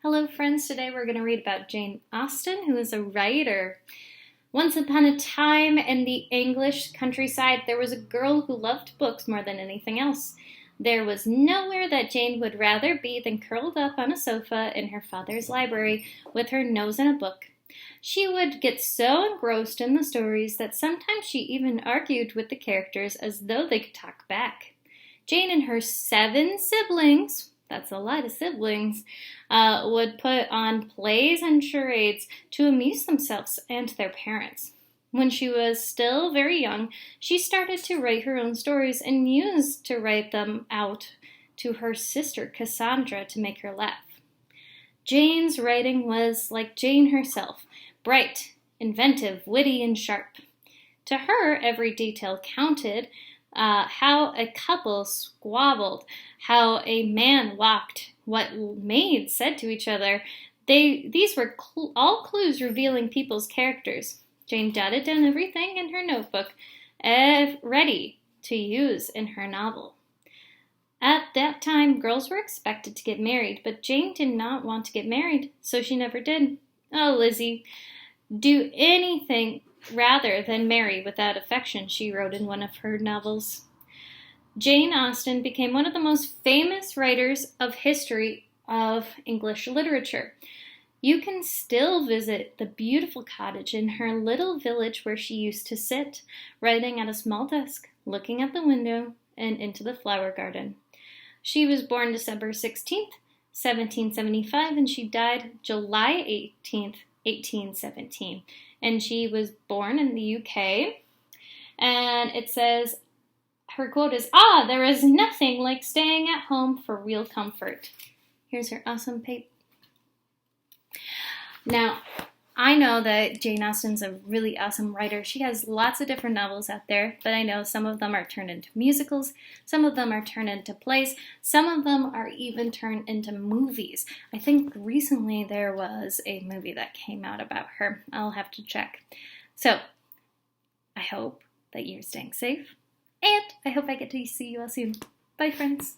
Hello friends, today we're going to read about Jane Austen, who is a writer. Once upon a time in the English countryside, there was a girl who loved books more than anything else. There was nowhere that Jane would rather be than curled up on a sofa in her father's library with her nose in a book. She would get so engrossed in the stories that sometimes she even argued with the characters as though they could talk back. Jane and her 7 siblings, that's a lot of siblings, would put on plays and charades to amuse themselves and their parents. When she was still very young, she started to write her own stories and used to write them out to her sister Cassandra to make her laugh. Jane's writing was like Jane herself, bright, inventive, witty, and sharp. To her, every detail counted. How a couple squabbled, how a man walked, what maids said to each other. These were all clues revealing people's characters. Jane jotted down everything in her notebook, ready to use in her novel. At that time, girls were expected to get married, but Jane did not want to get married, so she never did. Oh, Lizzie, do anything rather than marry without affection, she wrote in one of her novels. Jane Austen became one of the most famous writers of history of English literature. You can still visit the beautiful cottage in her little village where she used to sit, writing at a small desk, looking at the window and into the flower garden. She was born December 16th, 1775, and she died July 18th, 1817. And she was born in the UK. And it says, her quote is, there is nothing like staying at home for real comfort. Here's her awesome paper. Now, I know that Jane Austen's a really awesome writer. She has lots of different novels out there, but I know some of them are turned into musicals, some of them are turned into plays, some of them are even turned into movies. I think recently there was a movie that came out about her. I'll have to check. So, I hope that you're staying safe, and I hope I get to see you all soon. Bye, friends.